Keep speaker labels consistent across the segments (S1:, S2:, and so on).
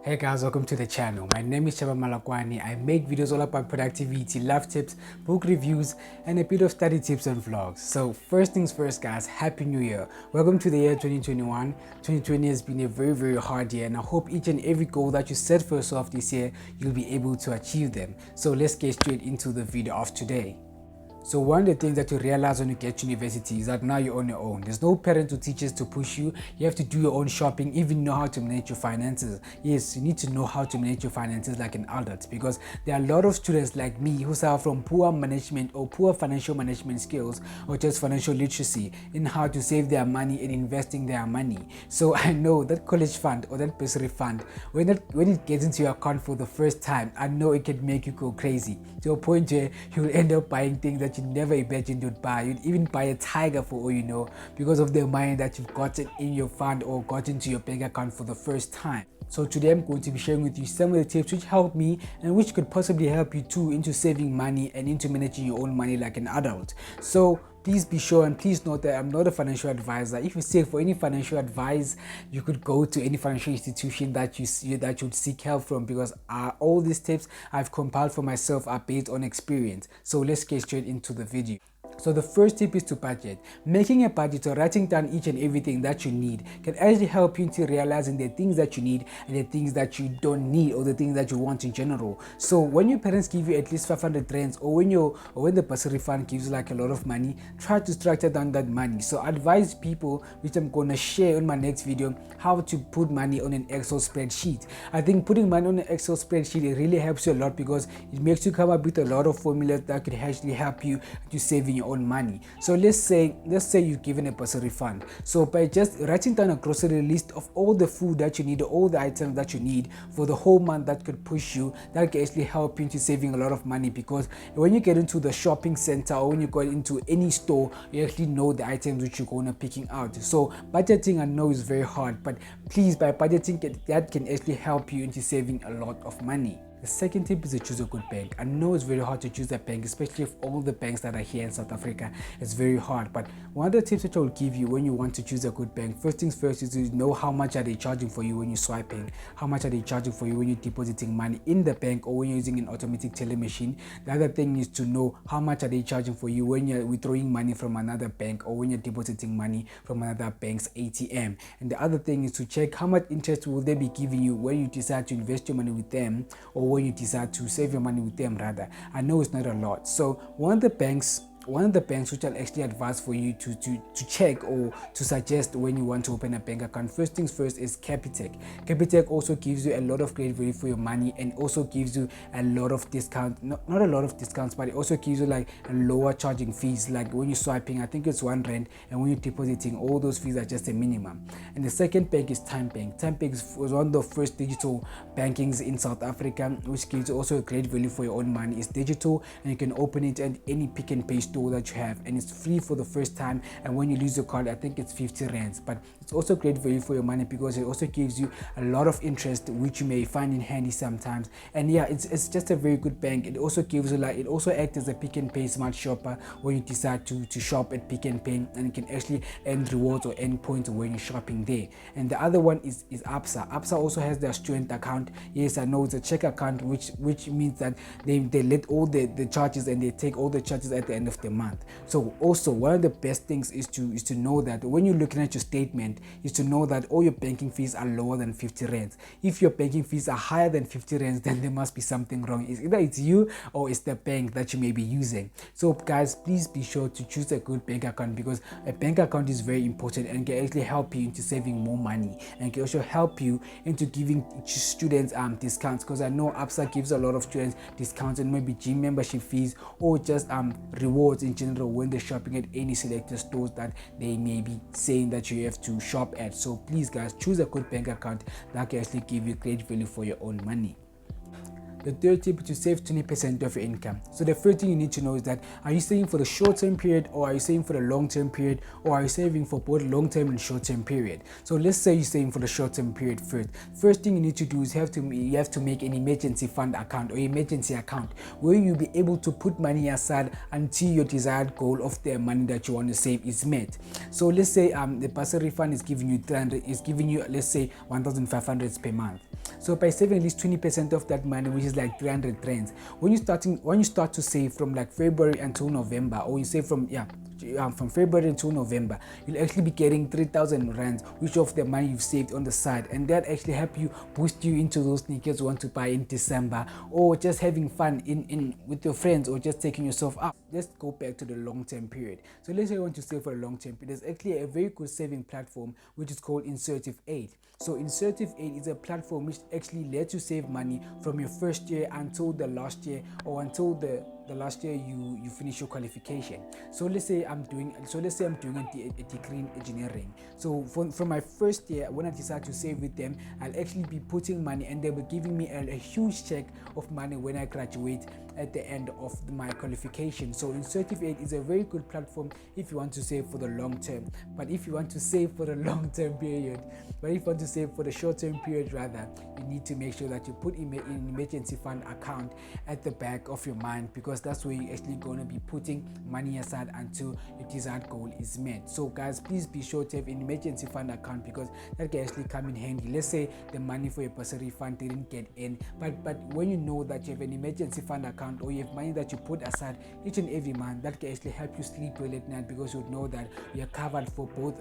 S1: Hey guys, welcome to the channel. My name is Chaba Malakwani. I make videos all about productivity, life tips, book reviews, and a bit of study tips and vlogs. So first things first guys, Happy New Year. Welcome to the year 2021. 2020 has been a very hard year, and I hope each and every goal that you set for yourself this year, you'll be able to achieve them. So let's get straight into the video of today. So one of the things that you realize when you get to university is that now you're on your own. There's no parents or teachers to push you. You have to do your own shopping, even know how to manage your finances. Yes, you need to know how to manage your finances like an adult, because there are a lot of students like me who suffer from poor management or poor financial management skills, or just financial literacy in how to save their money and investing their money. So I know that college fund or that bursary fund, when it gets into your account for the first time, I know it can make you go crazy to a point where you'll end up buying things that you never imagined you'd buy. You'd even buy a tiger for all you know, because of the money that you've gotten in your fund or got into your bank account for the first time. So today I'm going to be sharing with you some of the tips which helped me and which could possibly help you too into saving money and into managing your own money like an adult. So please be sure and please note that I'm not a financial advisor. If you seek for any financial advice, you could go to any financial institution that you'd seek help from, because all these tips I've compiled for myself are based on experience. So let's get straight into the video. So the first tip is to budget. Making a budget or writing down each and everything that you need can actually help you into realizing the things that you need and the things that you don't need, or the things that you want in general. So when your parents give you at least 500 rands, or when the bursary fund gives you like a lot of money, try to structure down that money. So I advise people, which I'm gonna share in my next video, how to put money on an Excel spreadsheet. I think putting money on an Excel spreadsheet, it really helps you a lot, because it makes you come up with a lot of formulas that could actually help you to saving your own money. So let's say you've given a bursary fund. So by just writing down a grocery list of all the food that you need, all the items that you need for the whole month, that could push you, that can actually help you into saving a lot of money, because when you get into the shopping center or when you go into any store, you actually know the items which you're going to picking out. So budgeting, I know, is very hard, but please, by budgeting, that can actually help you into saving a lot of money. The second tip is to choose a good bank. I know it's very hard to choose a bank, especially if all the banks that are here in South Africa. It's very hard, but one of the tips that I will give you when you want to choose a good bank, first things first, is to know how much are they charging for you when you're swiping, how much are they charging for you when you're depositing money in the bank or when you're using an automatic teller machine. The other thing is to know how much are they charging for you when you're withdrawing money from another bank or when you're depositing money from another bank's ATM. And the other thing is to check how much interest will they be giving you when you decide to invest your money with them, or when you decide to save your money with them rather. I know it's not a lot. So one of the banks which I'll actually advise for you to check or to suggest when you want to open a bank account, first things first, is Capitec. Capitec also gives you a lot of great value for your money, and also gives you a lot of discount, not a lot of discounts, but it also gives you like a lower charging fees. Like when you're swiping, I think it's 1 rand, and when you're depositing, all those fees are just a minimum. And the second bank is TymeBank. TymeBank was one of the first digital bankings in South Africa, which gives you also a great value for your own money. It's digital, and you can open it at any Pick n Pay store that you have, and it's free for the first time. And when you lose your card, I think it's 50 rands, but it's also great value for your money, because it also gives you a lot of interest, which you may find in handy sometimes. And yeah, it's just a very good bank. It also gives you it also acts as a Pick n Pay smart shopper when you decide to shop at Pick n Pay, and you can actually earn rewards or earn points when you're shopping there. And the other one is Absa. Absa also has their student account. Yes, I know it's a check account, which means that they let all the charges, and they take all the charges at the end of the month. So also one of the best things is to know that when you're looking at your statement, is to know that all your banking fees are lower than 50 rands. If your banking fees are higher than 50 rands, then there must be something wrong. Either it's you or it's the bank that you may be using. So guys, please be sure to choose a good bank account, because a bank account is very important and can actually help you into saving more money, and can also help you into giving students discounts, because I know Absa gives a lot of students discounts, and maybe gym membership fees, or just rewards in general when they're shopping at any selected stores that they may be saying that you have to shop at. So please guys, choose a good bank account that can actually give you great value for your own money. The third tip is to save 20% of your income. So the first thing you need to know is that, are you saving for the short-term period, or are you saving for the long-term period, or are you saving for both long-term and short-term period? So let's say you're saving for the short-term period first. First thing you need to do is you have to make an emergency fund account or emergency account where you'll be able to put money aside until your desired goal of the money that you want to save is met. So let's say the bursary fund is giving you 300, is giving you, let's say, 1,500 per month. So by saving at least 20% of that money, which is like 300 rands, when you start to save from like February until November, or you save from February until November, you'll actually be getting 3,000 rands, which of the money you've saved on the side, and that actually help you boost you into those sneakers you want to buy in December, or just having fun in with your friends, or just taking yourself out. Let's go back to the long-term period. So let's say you want to save for a long-term period. There's actually a very good saving platform which is called Insertive 8. So Insertive 8 is a platform which actually lets you save money from your first year until the last year, or until the last year you finish your qualification. So let's say I'm doing a degree in engineering. So from my first year, when I decide to save with them, I'll actually be putting money, and they'll be giving me a huge check of money when I graduate at the end of my qualification. So Insertive 8 is a very good platform if you want to save for the long term. But if you want to save for the long term period, but if you want to save for the short term period rather, you need to make sure that you put in an emergency fund account at the back of your mind, because that's where you're actually going to be putting money aside until your desired goal is met. So guys, please be sure to have an emergency fund account, because that can actually come in handy. Let's say the money for your bursary fund didn't get in, but when you know that you have an emergency fund account, or you have money that you put aside each and every month, that can actually help you sleep well at night, because you know that you're covered for both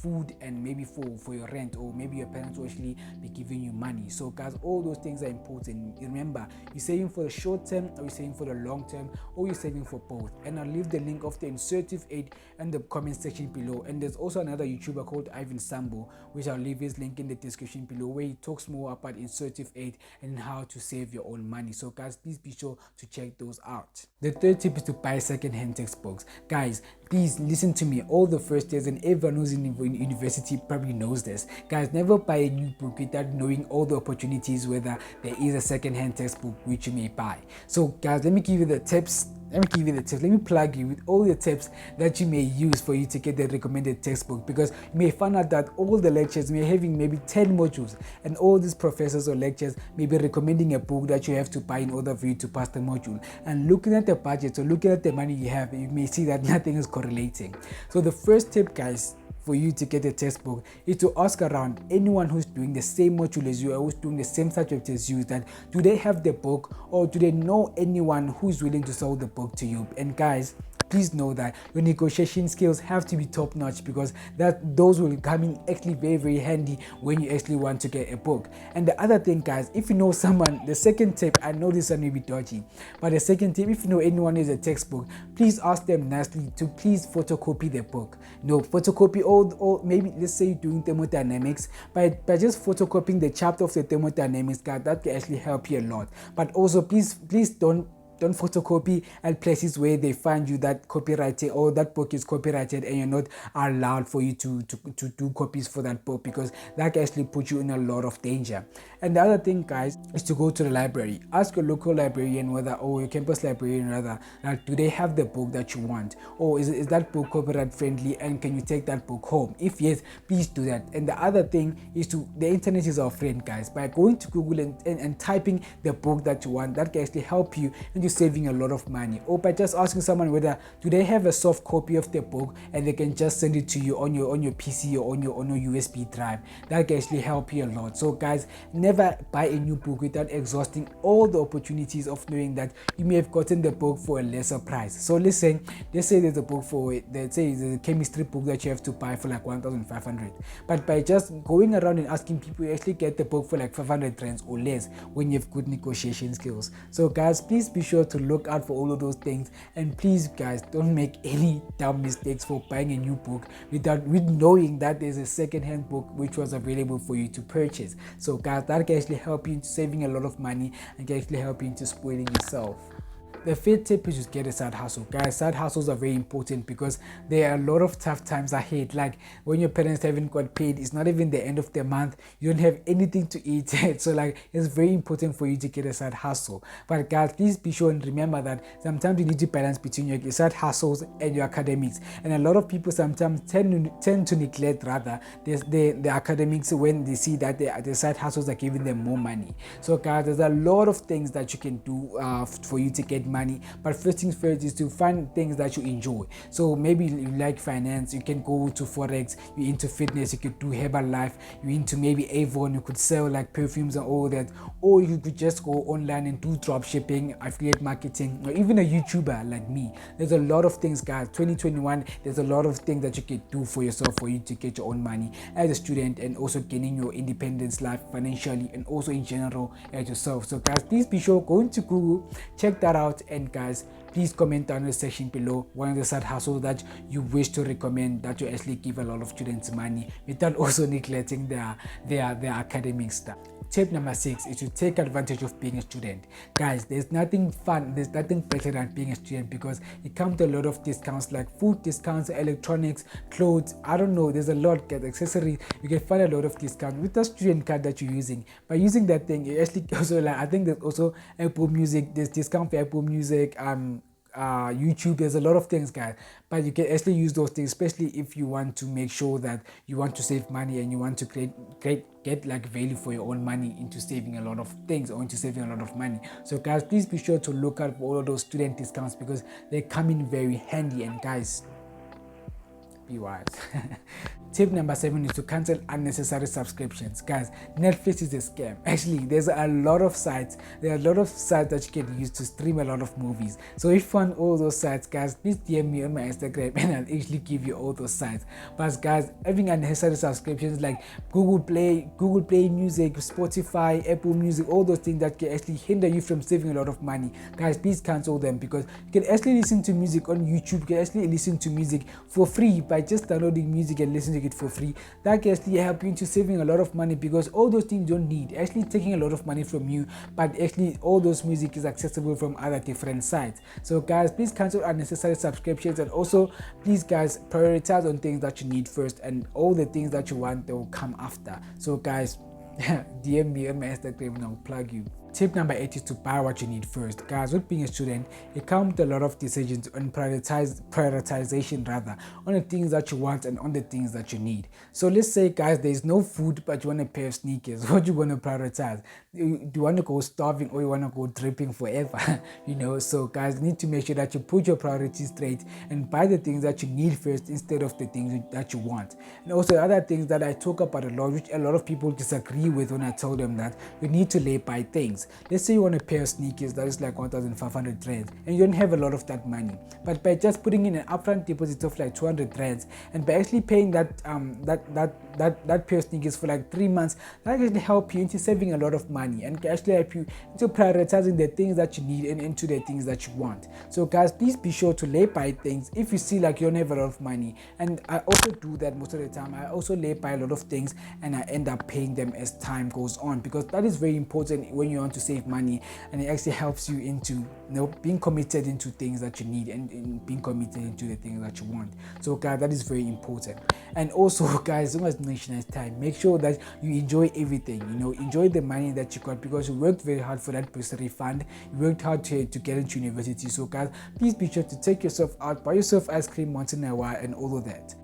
S1: food and maybe for your rent, or maybe your parents will actually be giving you money. So guys, all those things are important. Remember, you're saving for the short term, or you're saving for the long term, or you're saving for both. And I'll leave the link of the Insertive 8 in the comment section below. And there's also another YouTuber called Ivan Sambo, which I'll leave his link in the description below, where he talks more about Insertive 8 and how to save your own money. So guys, please be sure to check those out. The third tip is to buy second-hand textbooks. Guys, please listen to me. All the first years, and everyone who's in university probably knows this. Guys, never buy a new book without knowing all the opportunities, whether there is a second-hand textbook which you may buy. So guys, let me give you the tips. Let me plug you with all the tips that you may use for you to get the recommended textbook, because you may find out that all the lectures may having maybe 10 modules, and all these professors or lectures may be recommending a book that you have to buy in order for you to pass the module. And looking at the budget, or looking at the money you have, you may see that nothing is correlating. So the first tip, guys, for you to get a textbook is to ask around anyone who's doing the same module as you, or who's doing the same subject as you, that do they have the book, or do they know anyone who's willing to sell the book to you. And guys, please know that your negotiation skills have to be top notch, because those will come in actually very, very handy when you actually want to get a book. And the other thing, guys, if you know someone, the second tip, I know this one may be dodgy, but the second tip, if you know anyone who has a textbook, please ask them nicely to please photocopy the book. No, photocopy all maybe let's say you're doing thermodynamics, by just photocopying the chapter of the thermodynamics, guys, that can actually help you a lot. But also please don't photocopy at places where they find you that copyrighted, or that book is copyrighted, and you're not allowed for you to do copies for that book, because that can actually put you in a lot of danger. And the other thing, guys, is to go to the library. Ask your local librarian, or your campus librarian rather, that do they have the book that you want, or is that book copyright friendly, and can you take that book home? If yes, please do that. And the other thing is the internet is our friend, guys. By going to Google and typing the book that you want, that can actually help you, and you saving a lot of money. Or by just asking someone whether do they have a soft copy of the book, and they can just send it to you on your PC, or on your USB drive. That can actually help you a lot. So guys, never buy a new book without exhausting all the opportunities of knowing that you may have gotten the book for a lesser price. So let's say there's a book let's say there's a chemistry book that you have to buy for like 1,500, but by just going around and asking people, you actually get the book for like 500 rands or less when you have good negotiation skills. So guys, please be sure to look out for all of those things, and please, guys, don't make any dumb mistakes for buying a new book with knowing that there's a second-hand book which was available for you to purchase. So guys, that can actually help you into saving a lot of money, and can actually help you into spoiling yourself. The fifth tip is to get a side hustle. Guys, side hustles are very important, because there are a lot of tough times ahead. Like when your parents haven't got paid, it's not even the end of the month, you don't have anything to eat. So like, it's very important for you to get a side hustle. But guys, please be sure and remember that sometimes you need to balance between your side hustles and your academics. And a lot of people sometimes tend to neglect rather the academics when they see that the side hustles are giving them more money. So guys, there's a lot of things that you can do for you to get money. But first things first is to find things that you enjoy. So maybe you like finance, you can go to forex. You're into fitness, you could do Herbalife. You're into maybe Avon, you could sell like perfumes and all that. Or you could just go online and do drop shipping, affiliate marketing, or even a YouTuber like me. There's a lot of things, guys. 2021, there's a lot of things that you can do for yourself, for you to get your own money as a student, and also gaining your independence life financially, and also in general as yourself. So guys, please be sure, go into Google, check that out, and guys, please comment down in the section below one of the side hustles that you wish to recommend, that you actually give a lot of students money without also neglecting their academic stuff. Tip number 6 is to take advantage of being a student. Guys, there's nothing fun, there's nothing better than being a student, because it comes to a lot of discounts, like food discounts, electronics, clothes, I don't know, there's a lot, guys, accessories. You can find a lot of discounts with the student card that you're using. By using that thing, you actually also, like, I think there's also Apple Music, there's discount for Apple Music, YouTube. There's a lot of things, guys, but you can actually use those things, especially if you want to make sure that you want to save money and you want to get like value for your own money into saving a lot of things, or into saving a lot of money. So guys, please be sure to look out for all of those student discounts, because they come in very handy. And guys, be wise. Tip number 7 is to cancel unnecessary subscriptions. Guys, Netflix is a scam. Actually, there's a lot of sites. There are a lot of sites that you can use to stream a lot of movies. So if you want all those sites, guys, please DM me on my Instagram and I'll actually give you all those sites. But guys, having unnecessary subscriptions like Google Play Music, Spotify, Apple Music, all those things that can actually hinder you from saving a lot of money, guys, please cancel them, because you can actually listen to music on YouTube. You can actually listen to music for free by just downloading music and listening to it for free. That can actually help you into saving a lot of money, because all those things don't need actually taking a lot of money from you, but actually all those music is accessible from other different sites. So guys, please cancel unnecessary subscriptions, and also please, guys, prioritize on things that you need first, and all the things that you want, they will come after. So guys, DM me on my Instagram and I'll plug you. Tip number 8 is to buy what you need first. Guys, with being a student, it comes with a lot of decisions on prioritization rather, on the things that you want and on the things that you need. So let's say, guys, there's no food, but you want a pair of sneakers. What do you want to prioritize? Do you want to go starving, or you want to go dripping forever? So guys, you need to make sure that you put your priorities straight and buy the things that you need first, instead of the things that you want. And also other things that I talk about a lot, which a lot of people disagree with when I tell them that you need to lay by things. Let's say you want a pair of sneakers that is like 1,500 rands, and you don't have a lot of that money, but by just putting in an upfront deposit of like 200 rands, and by actually paying that pair of sneakers for like 3 months, that can actually help you into saving a lot of money, and can actually help you into prioritizing the things that you need and into the things that you want. So guys, please be sure to lay by things if you see like you don't have a lot of money. And I also do that most of the time. I also lay by a lot of things, and I end up paying them as time goes on, because that is very important when you want to save money, and it actually helps you into being committed into things that you need, and being committed into the things that you want. So guys, that is very important. And also, guys, so much nice time, make sure that you enjoy everything. Enjoy the money that you got, because you worked very hard for that bursary fund, you worked hard to get into university. So guys, please be sure to take yourself out, buy yourself ice cream once in a while, and all of that.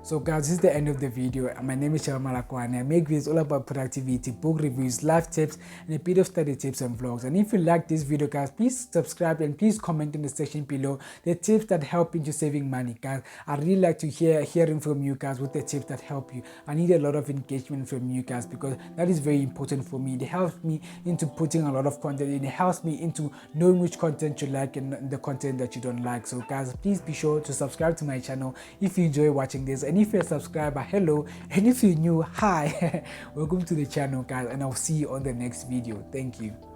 S1: So guys, this is the end of the video. My name is Shaba Malakwane. I make videos all about productivity, book reviews, life tips, and a bit of study tips and vlogs. And if you like this video, guys, please subscribe and please comment in the section below the tips that help into saving money, guys. I really like to hearing from you guys with the tips that help you. I need a lot of engagement from you guys, because that is very important for me. It helps me into putting a lot of content, and it helps me into knowing which content you like and the content that you don't like. So guys, please be sure to subscribe to my channel if you enjoy watching this. And if you're a subscriber, hello, and if you're new, hi. Welcome to the channel, guys, and I'll see you on the next video. Thank you.